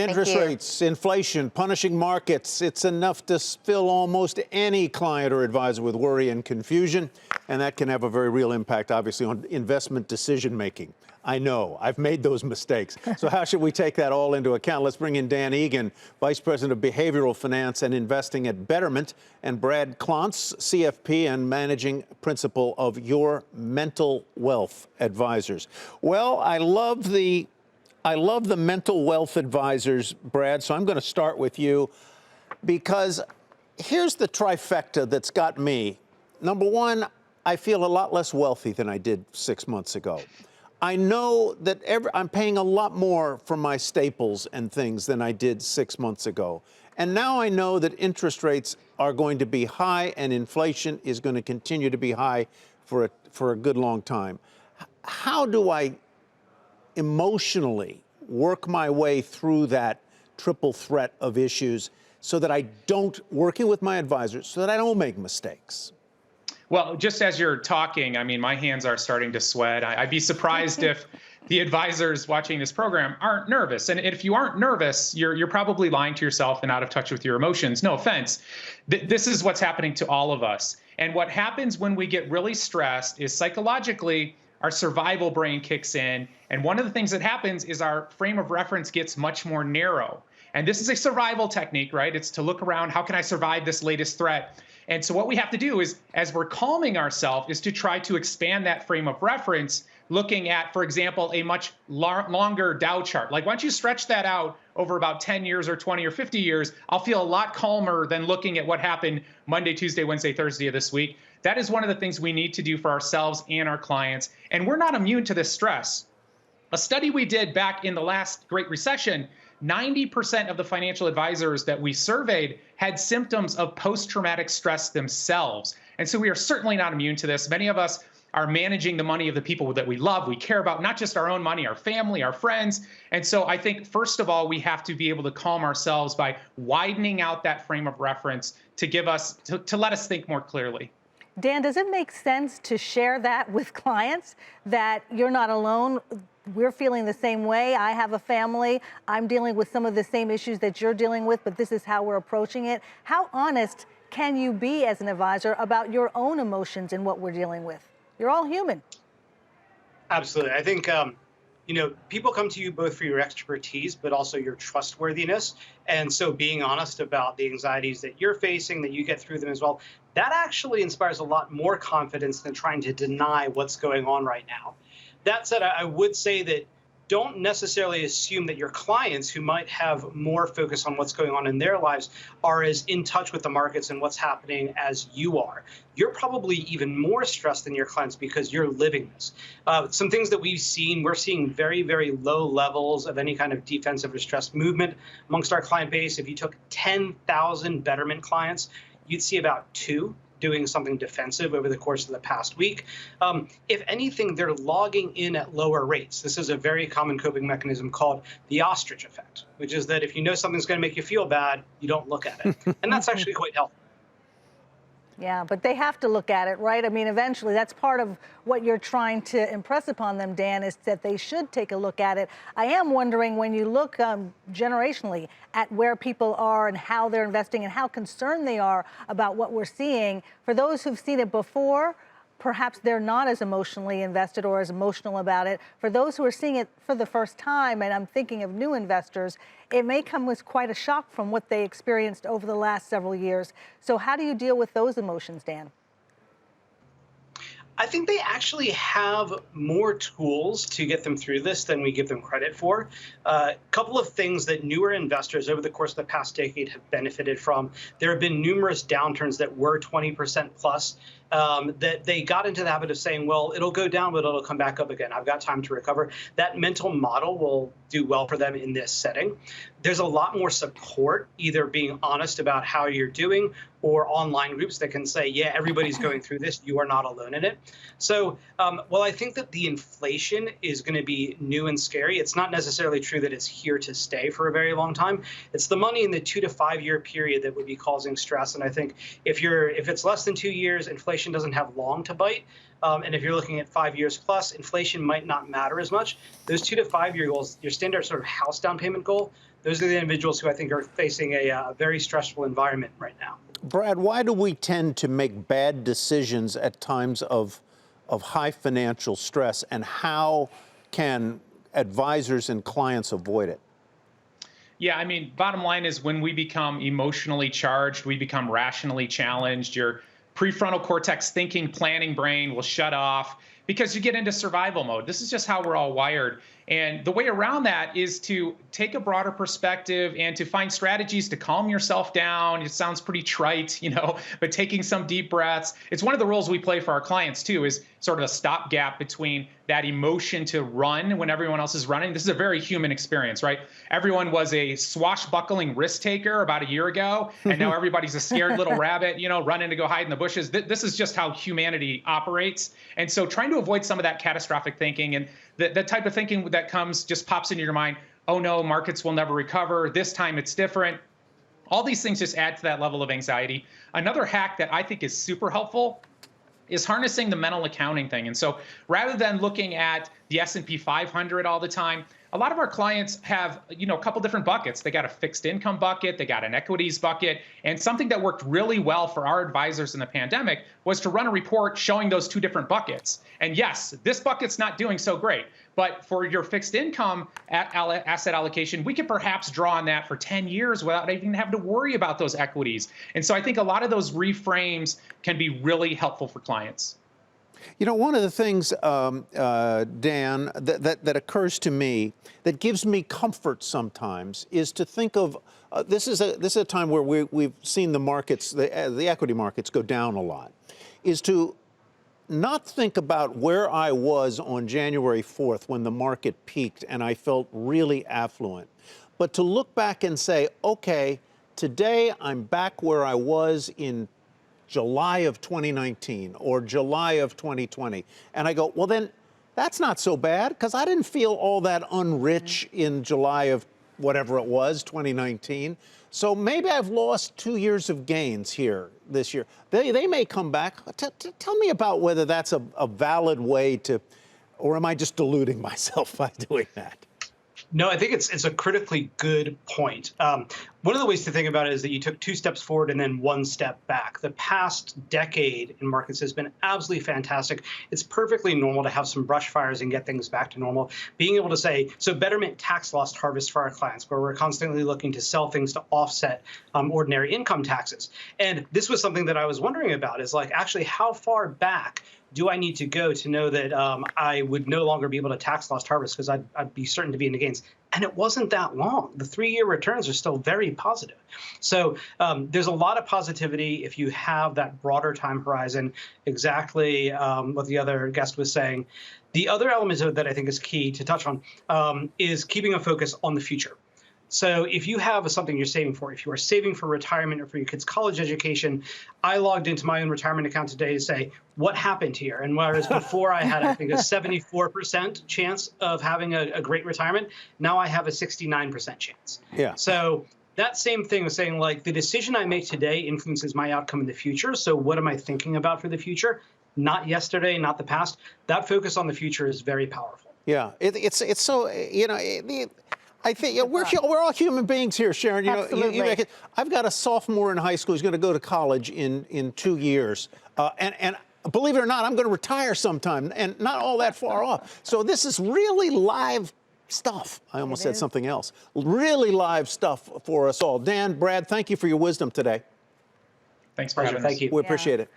Interest rates, inflation, punishing markets. It's enough to fill almost any client or advisor with worry and confusion. And that can have a very real impact, obviously, on investment decision making. I know, I've made those mistakes. So how should we take that all into account? Let's bring in Dan Egan, Vice President of Behavioral Finance and Investing at Betterment, and Brad Klontz, CFP and Managing Principal of Your Mental Wealth Advisors. Well, I love the mental wealth advisors, Brad, so I'm going to start with you because here's the trifecta that's got me. Number one, I feel a lot less wealthy than I did 6 months ago. I know that I'm paying a lot more for my staples and things than I did 6 months ago. And now I know that interest rates are going to be high and inflation is going to continue to be high for a good long time. How do I emotionally work my way through that triple threat of issues so that I don't, working with my advisors, so that I don't make mistakes? Well, just as you're talking, I mean, my hands are starting to sweat. I'd be surprised if the advisors watching this program aren't nervous. And if you aren't nervous, you're probably lying to yourself and out of touch with your emotions. No offense. This is what's happening to all of us. And what happens when we get really stressed is psychologically, our survival brain kicks in. And one of the things that happens is our frame of reference gets much more narrow. And this is a survival technique, right? It's to look around, how can I survive this latest threat? And so what we have to do is, as we're calming ourselves, is to try to expand that frame of reference, looking at, for example, a much longer Dow chart. Like, once you stretch that out over about 10 years or 20 or 50 years, I'll feel a lot calmer than looking at what happened Monday, Tuesday, Wednesday, Thursday of this week. That is one of the things we need to do for ourselves and our clients. And we're not immune to this stress. A study we did back in the last Great Recession, 90% of the financial advisors that we surveyed had symptoms of post-traumatic stress themselves. And so we are certainly not immune to this. Many of us are managing the money of the people that we love, we care about, not just our own money, our family, our friends. And so I think, first of all, we have to be able to calm ourselves by widening out that frame of reference to give us, to let us think more clearly. Dan, does it make sense to share that with clients, that you're not alone? We're feeling the same way. I have a family. I'm dealing with some of the same issues that you're dealing with, but this is how we're approaching it. How honest can you be as an advisor about your own emotions and what we're dealing with? You're all human. Absolutely. I think, people come to you both for your expertise, but also your trustworthiness. And so being honest about the anxieties that you're facing, that you get through them as well, that actually inspires a lot more confidence than trying to deny what's going on right now. That said, I would say that don't necessarily assume that your clients, who might have more focus on what's going on in their lives, are as in touch with the markets and what's happening as you are. You're probably even more stressed than your clients because you're living this. Some things that we're seeing very, very low levels of any kind of defensive or stress movement amongst our client base. If you took 10,000 Betterment clients, you'd see about 2 doing something defensive over the course of the past week. If anything, they're logging in at lower rates. This is a very common coping mechanism called the ostrich effect, which is that if you know something's going to make you feel bad, you don't look at it. And that's actually quite helpful. Yeah, but they have to look at it, right? I mean, eventually, that's part of what you're trying to impress upon them, Dan, is that they should take a look at it. I am wondering, when you look generationally at where people are and how they're investing and how concerned they are about what we're seeing, for those who've seen it before, perhaps they're not as emotionally invested or as emotional about it. For those who are seeing it for the first time, and I'm thinking of new investors, it may come with quite a shock from what they experienced over the last several years. So how do you deal with those emotions, Dan? I think they actually have more tools to get them through this than we give them credit for. A couple of things that newer investors over the course of the past decade have benefited from. There have been numerous downturns that were 20% plus that they got into the habit of saying, well, it'll go down, but it'll come back up again. I've got time to recover. That mental model will do well for them in this setting. There's a lot more support, either being honest about how you're doing or online groups that can say, yeah, everybody's going through this. You are not alone in it. So while I think that the inflation is going to be new and scary, it's not necessarily true that it's here to stay for a very long time. It's the money in the 2 to 5 year period that would be causing stress. And I think if it's less than 2 years, inflation doesn't have long to bite. And if you're looking at 5 years plus, inflation might not matter as much. Those 2 to 5 year goals, your standard sort of house down payment goal, those are the individuals who I think are facing a very stressful environment right now. Brad, why do we tend to make bad decisions at times of high financial stress, and how can advisors and clients avoid it? Yeah, I mean, bottom line is when we become emotionally charged, we become rationally challenged. Your prefrontal cortex thinking, planning brain will shut off because you get into survival mode. This is just how we're all wired. And the way around that is to take a broader perspective and to find strategies to calm yourself down. It sounds pretty trite, but taking some deep breaths. It's one of the roles we play for our clients too, is sort of a stopgap between that emotion to run when everyone else is running. This is a very human experience, right? Everyone was a swashbuckling risk taker about a year ago, and now everybody's a scared little rabbit, running to go hide in the bushes. This is just how humanity operates. And so trying to avoid some of that catastrophic thinking and the type of thinking that just pops into your mind, oh no, markets will never recover, this time it's different. All these things just add to that level of anxiety. Another hack that I think is super helpful is harnessing the mental accounting thing. And so rather than looking at the S&P 500 all the time, a lot of our clients have, a couple different buckets. They got a fixed income bucket, they got an equities bucket, and something that worked really well for our advisors in the pandemic was to run a report showing those two different buckets. And yes, this bucket's not doing so great, but for your fixed income asset allocation, we could perhaps draw on that for 10 years without even having to worry about those equities. And so I think a lot of those reframes can be really helpful for clients. One of the things, Dan, that occurs to me that gives me comfort sometimes is to think of this is a time where we've seen the markets, the equity markets, go down a lot, is to not think about where I was on January 4th when the market peaked and I felt really affluent, but to look back and say, okay, today I'm back where I was in July of 2019 or July of 2020. And I go, well, then that's not so bad, because I didn't feel all that unrich in July of whatever it was, 2019. So maybe I've lost 2 years of gains here this year. They may come back. Tell me about whether that's a valid way to, or am I just deluding myself by doing that? No, I think it's a critically good point. One of the ways to think about it is that you took 2 steps forward and then 1 step back. The past decade in markets has been absolutely fantastic. It's perfectly normal to have some brush fires and get things back to normal. Being able to say, so betterment tax loss harvest for our clients, where we're constantly looking to sell things to offset ordinary income taxes. And this was something that I was wondering about, is like, actually, how far back do I need to go to know that I would no longer be able to tax loss harvest, because I'd be certain to be in the gains? And it wasn't that long. The 3-year returns are still very positive. So there's a lot of positivity if you have that broader time horizon, exactly what the other guest was saying. The other element that I think is key to touch on is keeping a focus on the future. So if you have something you're saving for, if you are saving for retirement or for your kids' college education, I logged into my own retirement account today to say, what happened here? And whereas before I had, I think, a 74% chance of having a great retirement, now I have a 69% chance. Yeah. So that same thing was saying, like, the decision I make today influences my outcome in the future. So what am I thinking about for the future? Not yesterday, not the past. That focus on the future is very powerful. Yeah, it's so, I think we're all human beings here, Sharon. Absolutely. I've got a sophomore in high school who's going to go to college in 2 years, and believe it or not, I'm going to retire sometime, and not all that far off. So this is really live stuff. I almost said something else. Really live stuff for us all. Dan, Brad, thank you for your wisdom today. Thanks for having us. Thank you. We appreciate it.